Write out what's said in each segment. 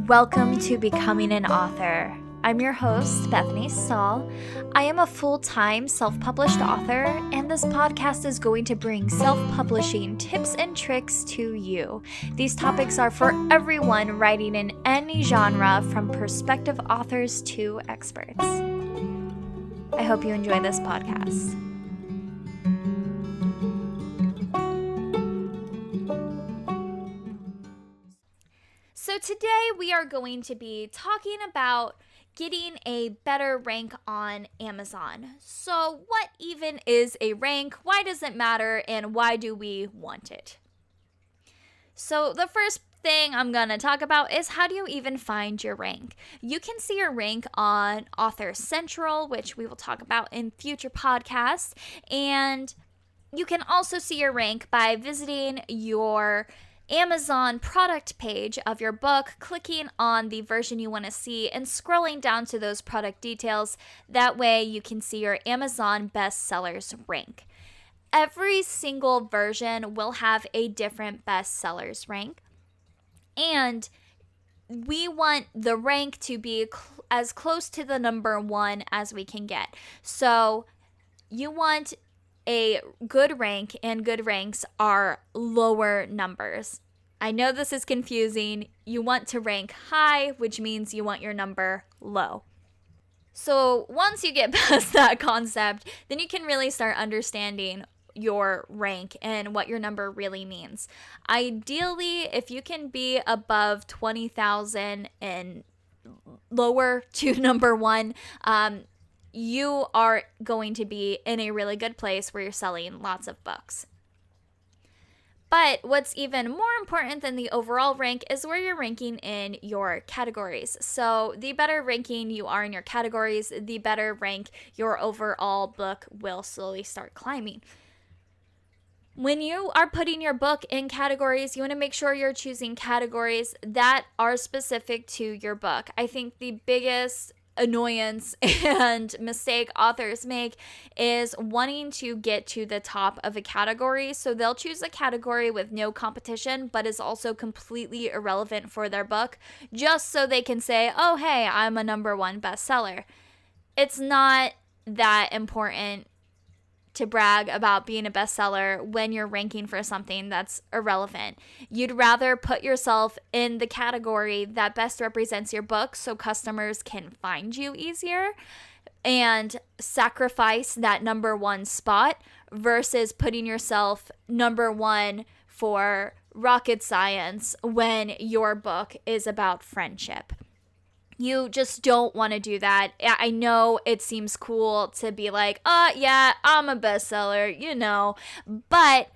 Welcome to Becoming an Author. I'm your host, Bethany Stahl. I am a full-time self-published author, and this podcast is going to bring self-publishing tips and tricks to you. These topics are for everyone writing in any genre, from prospective authors to experts. I hope you enjoy this podcast. So today we are going to be talking about getting a better rank on Amazon. So what even is a rank? Why does it matter? And why do we want it? So the first thing I'm going to talk about is, how do you even find your rank? You can see your rank on Author Central, which we will talk about in future podcasts. And you can also see your rank by visiting your Amazon product page of your book, clicking on the version you want to see, and scrolling down to those product details. That way you can see your Amazon bestsellers rank. Every single version will have a different bestsellers rank, and we want the rank to be as close to the number one as we can get. So you want a good rank, and good ranks are lower numbers. I know this is confusing. You want to rank high, which means you want your number low. So once you get past that concept, then you can really start understanding your rank and what your number really means. Ideally, if you can be above 20,000 and lower to number one, you are going to be in a really good place where you're selling lots of books. But what's even more important than the overall rank is where you're ranking in your categories. So the better ranking you are in your categories, the better rank your overall book will slowly start climbing. When you are putting your book in categories, you want to make sure you're choosing categories that are specific to your book. I think the biggest annoyance and mistake authors make is wanting to get to the top of a category. So they'll choose a category with no competition, but is also completely irrelevant for their book, just so they can say, oh, hey, I'm a number one bestseller. It's not that important to brag about being a bestseller when you're ranking for something that's irrelevant. You'd rather put yourself in the category that best represents your book so customers can find you easier, and sacrifice that number one spot versus putting yourself number one for rocket science when your book is about friendship. You just don't want to do that. I know it seems cool to be like, yeah, I'm a bestseller, but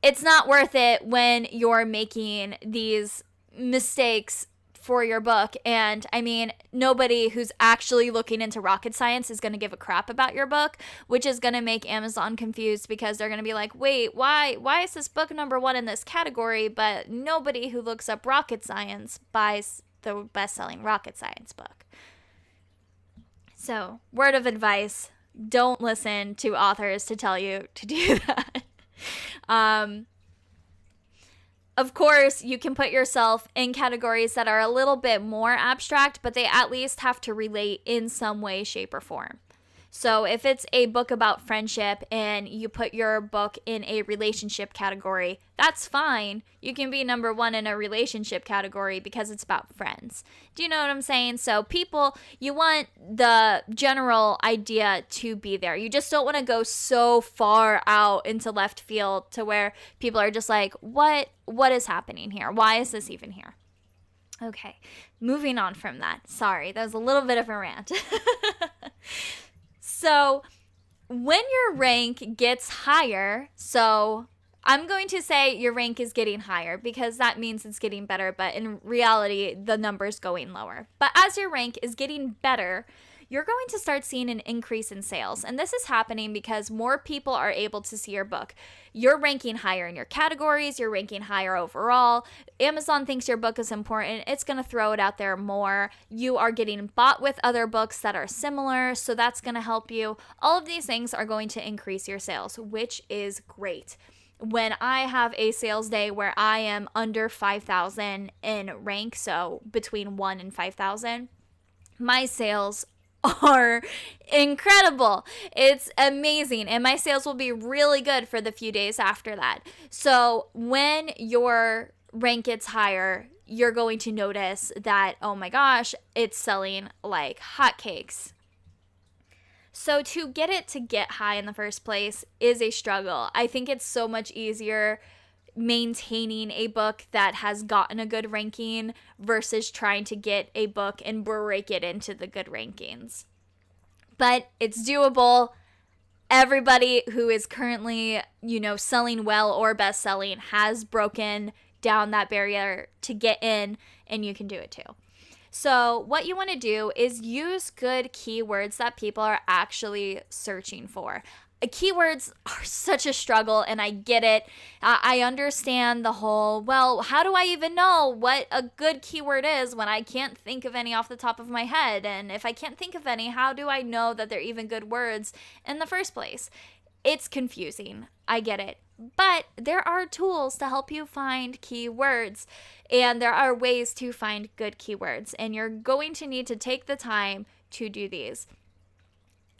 it's not worth it when you're making these mistakes for your book. And I mean, nobody who's actually looking into rocket science is going to give a crap about your book, which is going to make Amazon confused, because they're going to be like, wait, why is this book number one in this category, but nobody who looks up rocket science buys the best-selling rocket science book? So, word of advice, don't listen to authors to tell you to do that. Of course, you can put yourself in categories that are a little bit more abstract, but they at least have to relate in some way, shape, or form. So if it's a book about friendship and you put your book in a relationship category, that's fine. You can be number one in a relationship category because it's about friends. Do you know what I'm saying? So you want the general idea to be there. You just don't want to go so far out into left field to where people are just like, what is happening here? Why is this even here? Okay, moving on from that. Sorry, that was a little bit of a rant. So when your rank gets higher, so I'm going to say your rank is getting higher because that means it's getting better, but in reality, the number's going lower. But as your rank is getting better, you're going to start seeing an increase in sales. And this is happening because more people are able to see your book. You're ranking higher in your categories. You're ranking higher overall. Amazon thinks your book is important. It's going to throw it out there more. You are getting bought with other books that are similar, so that's going to help you. All of these things are going to increase your sales, which is great. when I have a sales day where I am under 5,000 in rank, so between 1 and 5,000, my sales are incredible. It's amazing. And my sales will be really good for the few days after that. So when your rank gets higher, you're going to notice that, oh my gosh, it's selling like hotcakes. So to get it to get high in the first place is a struggle. I think it's so much easier maintaining a book that has gotten a good ranking versus trying to get a book and break it into the good rankings. But it's doable. Everybody who is currently, selling well or best-selling has broken down that barrier to get in, and you can do it too. So what you want to do is use good keywords that people are actually searching for. Keywords are such a struggle, and I get it. I understand the whole, well, how do I even know what a good keyword is when I can't think of any off the top of my head? And if I can't think of any, how do I know that they're even good words in the first place? It's confusing. I get it. But there are tools to help you find keywords, and there are ways to find good keywords, and you're going to need to take the time to do these.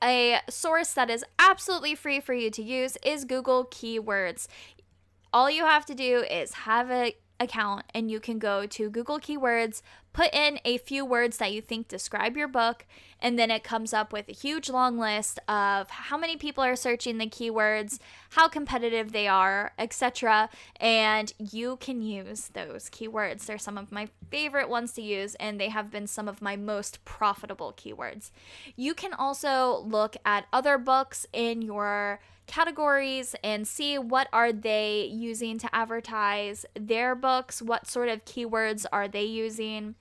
A source that is absolutely free for you to use is Google Keywords. All you have to do is have an account, and you can go to Google Keywords, put in a few words that you think describe your book, and then it comes up with a huge long list of how many people are searching the keywords, how competitive they are, etc. And you can use those keywords. They're some of my favorite ones to use, and they have been some of my most profitable keywords. You can also look at other books in your categories and see what are they using to advertise their books, what sort of keywords are they using.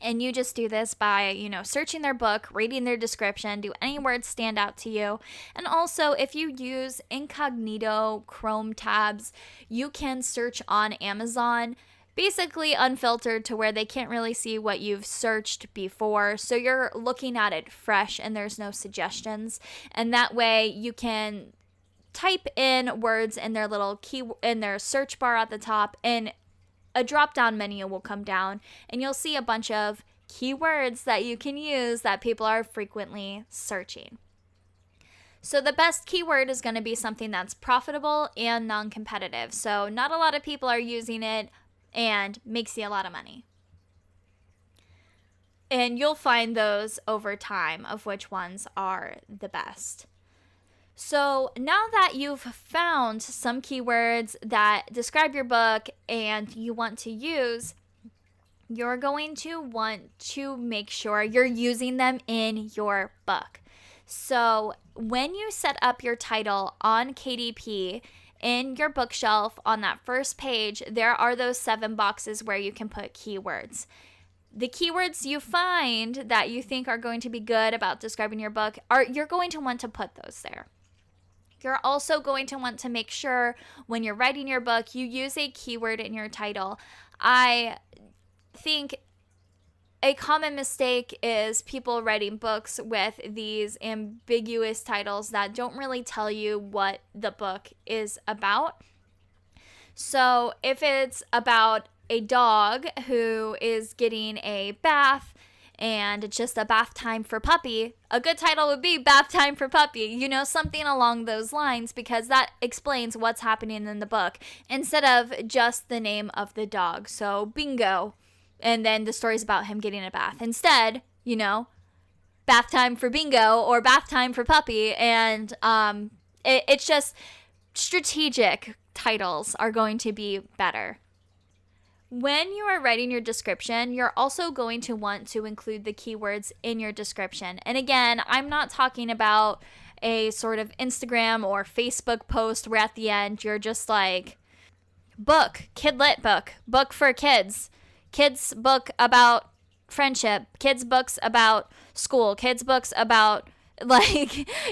And you just do this by, searching their book, reading their description, do any words stand out to you. And also, if you use incognito Chrome tabs, you can search on Amazon, basically unfiltered to where they can't really see what you've searched before. So you're looking at it fresh and there's no suggestions. And that way you can type in words in their little in their search bar at the top, and a drop-down menu will come down, and you'll see a bunch of keywords that you can use that people are frequently searching. So the best keyword is going to be something that's profitable and non-competitive. So not a lot of people are using it and makes you a lot of money. And you'll find those over time of which ones are the best. So now that you've found some keywords that describe your book and you want to use, you're going to want to make sure you're using them in your book. So when you set up your title on KDP, in your bookshelf on that first page, there are those 7 boxes where you can put keywords. The keywords you find that you think are going to be good about describing your book, you're going to want to put those there. You're also going to want to make sure when you're writing your book, you use a keyword in your title. I think a common mistake is people writing books with these ambiguous titles that don't really tell you what the book is about. So if it's about a dog who is getting a bath, and it's just a bath time for puppy, a good title would be Bath Time for Puppy, something along those lines, because that explains what's happening in the book instead of just the name of the dog. So Bingo, and then the story's about him getting a bath. Instead, Bath Time for Bingo or Bath Time for Puppy, and it's just strategic titles are going to be better. When you are writing your description, you're also going to want to include the keywords in your description. And again, I'm not talking about a sort of Instagram or Facebook post where at the end you're just like, book, kid-lit book, book for kids book about friendship, kids books about school, kids books about,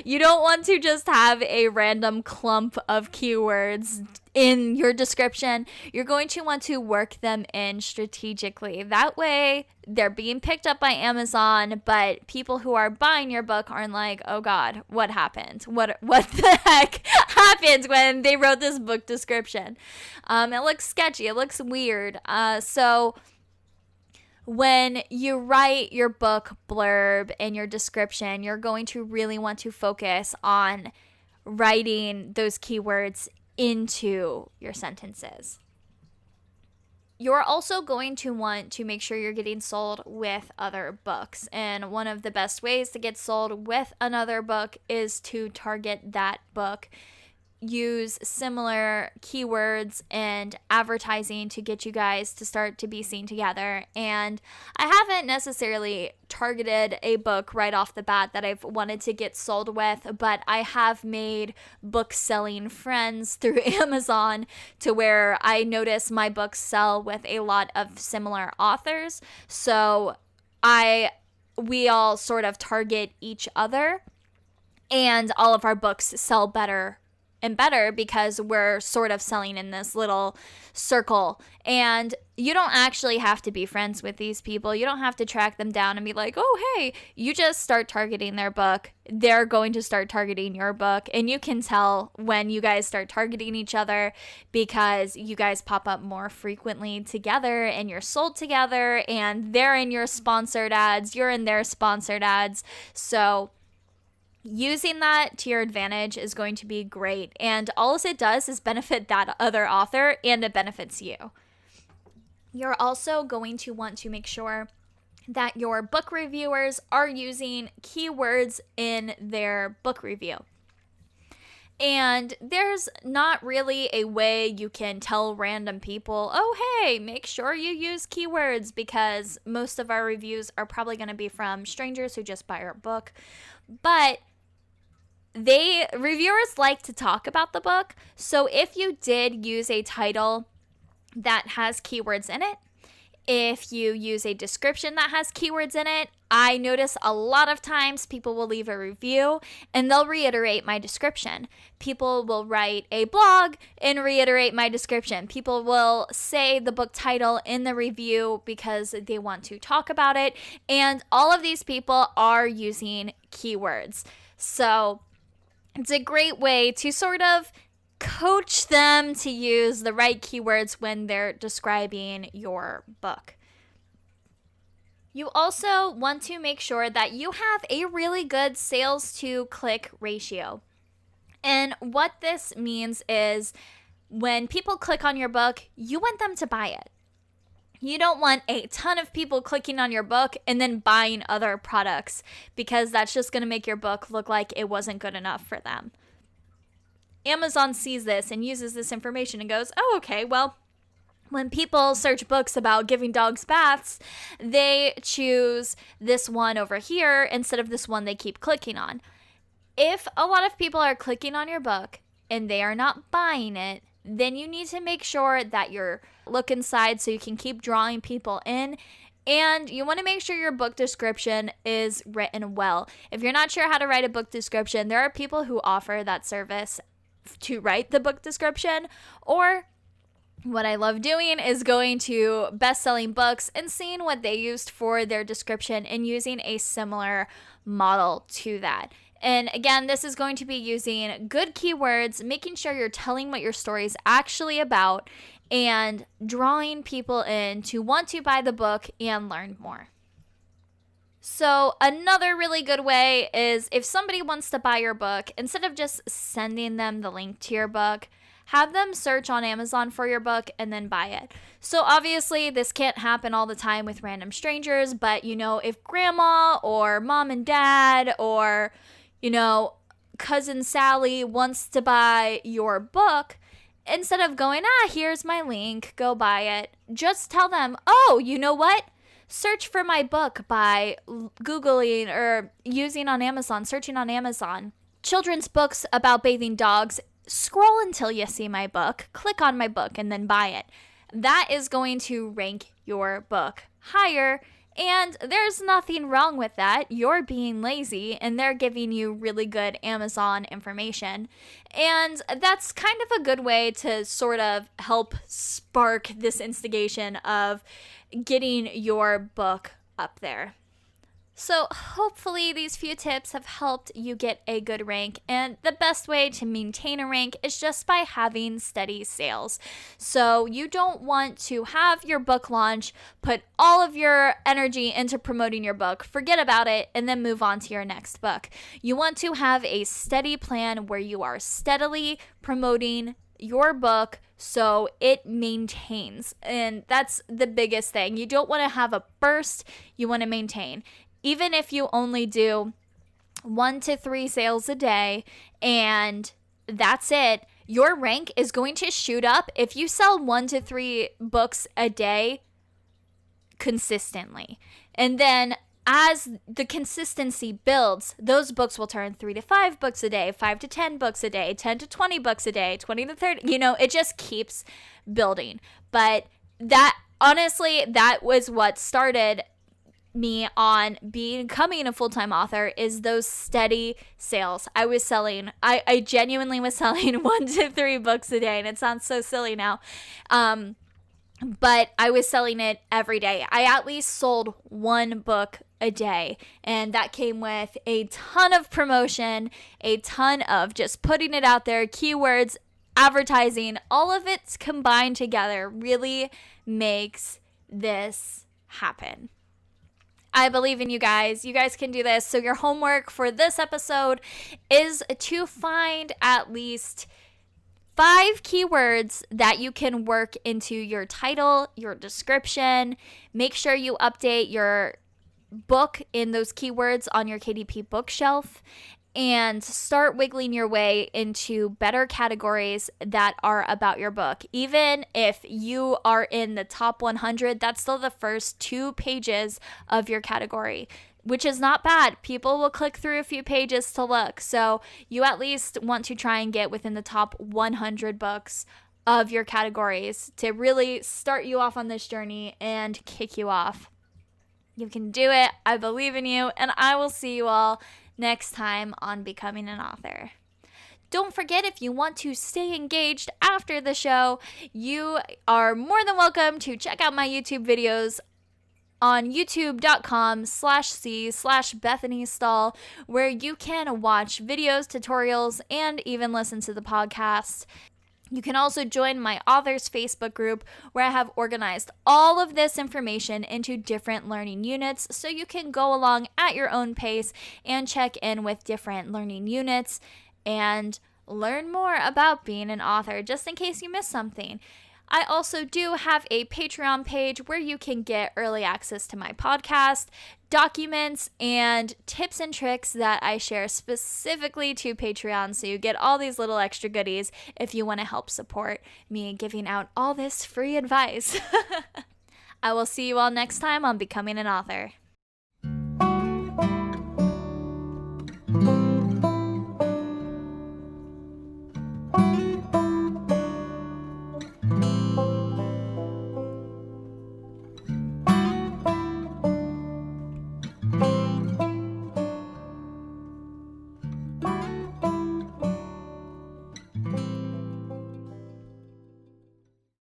you don't want to just have a random clump of keywords in your description. You're going to want to work them in strategically. That way, they're being picked up by Amazon, but people who are buying your book aren't like, oh God, what happened? What the heck? happened when they wrote this book description. It looks sketchy. It looks weird. So when you write your book blurb and your description, you're going to really want to focus on writing those keywords into your sentences. You're also going to want to make sure you're getting sold with other books. And one of the best ways to get sold with another book is to target that book. Use similar keywords and advertising to get you guys to start to be seen together. And I haven't necessarily targeted a book right off the bat that I've wanted to get sold with, but I have made book selling friends through Amazon to where I notice my books sell with a lot of similar authors. So we all sort of target each other, and all of our books sell better and better because we're sort of selling in this little circle. And you don't actually have to be friends with these people. You don't have to track them down and be like, oh, hey, you just start targeting their book. They're going to start targeting your book. And you can tell when you guys start targeting each other because you guys pop up more frequently together and you're sold together, and they're in your sponsored ads, you're in their sponsored ads. So using that to your advantage is going to be great, and all it does is benefit that other author, and it benefits you. You're also going to want to make sure that your book reviewers are using keywords in their book review. And there's not really a way you can tell random people, oh, hey, make sure you use keywords, because most of our reviews are probably going to be from strangers who just buy our book. But reviewers like to talk about the book. So if you did use a title that has keywords in it, if you use a description that has keywords in it, I notice a lot of times people will leave a review and they'll reiterate my description. People will write a blog and reiterate my description. People will say the book title in the review because they want to talk about it. And all of these people are using keywords. So it's a great way to sort of coach them to use the right keywords when they're describing your book. You also want to make sure that you have a really good sales to click ratio. And what this means is when people click on your book, you want them to buy it. You don't want a ton of people clicking on your book and then buying other products, because that's just going to make your book look like it wasn't good enough for them. Amazon sees this and uses this information and goes, oh, okay, well, when people search books about giving dogs baths, they choose this one over here instead of this one they keep clicking on. If a lot of people are clicking on your book and they are not buying it, then you need to make sure that you look inside so you can keep drawing people in. And you want to make sure your book description is written well. If you're not sure how to write a book description, there are people who offer that service to write the book description. Or what I love doing is going to best-selling books and seeing what they used for their description and using a similar model to that. And again, this is going to be using good keywords, making sure you're telling what your story is actually about, and drawing people in to want to buy the book and learn more. So another really good way is if somebody wants to buy your book, instead of just sending them the link to your book, have them search on Amazon for your book and then buy it. So obviously this can't happen all the time with random strangers, but if grandma or mom and dad or cousin Sally wants to buy your book, instead of going, here's my link, go buy it, just tell them, oh, you know what? Search for my book by Googling or using on Amazon, searching on Amazon. Children's books about bathing dogs. Scroll until you see my book, click on my book, and then buy it. That is going to rank your book higher. And there's nothing wrong with that. You're being lazy and they're giving you really good Amazon information. And that's kind of a good way to sort of help spark this instigation of getting your book up there. So hopefully these few tips have helped you get a good rank, and the best way to maintain a rank is just by having steady sales. So you don't want to have your book launch, put all of your energy into promoting your book, forget about it, and then move on to your next book. You want to have a steady plan where you are steadily promoting your book so it maintains. And that's the biggest thing. You don't want to have a burst, you want to maintain. Even if you only do 1 to 3 sales a day and that's it, your rank is going to shoot up if you sell 1 to 3 books a day consistently. And then as the consistency builds, those books will turn 3 to 5 books a day, 5 to 10 books a day, 10 to 20 books a day, 20 to 30, it just keeps building. But that, honestly, that was what started me on becoming a full-time author, is those steady sales. I genuinely was selling 1 to 3 books a day, and it sounds so silly now. But I was selling it every day. I at least sold 1 book a day, and that came with a ton of promotion, a ton of just putting it out there, keywords, advertising, all of it's combined together really makes this happen. I believe in you guys. You guys can do this. So your homework for this episode is to find at least 5 keywords that you can work into your title, your description. Make sure you update your book in those keywords on your KDP bookshelf, and start wiggling your way into better categories that are about your book. Even if you are in the top 100, that's still the first 2 pages of your category, which is not bad. People will click through a few pages to look. So you at least want to try and get within the top 100 books of your categories to really start you off on this journey and kick you off. You can do it. I believe in you, and I will see you all next time on Becoming an Author. Don't forget, if you want to stay engaged after the show, you are more than welcome to check out my YouTube videos on youtube.com/c/Bethany Stahl, where you can watch videos, tutorials, and even listen to the podcast. You can also join my authors Facebook group, where I have organized all of this information into different learning units, so you can go along at your own pace and check in with different learning units and learn more about being an author, just in case you missed something. I also do have a Patreon page where you can get early access to my podcast, documents, and tips and tricks that I share specifically to Patreon. So you get all these little extra goodies if you want to help support me giving out all this free advice. I will see you all next time on Becoming an Author.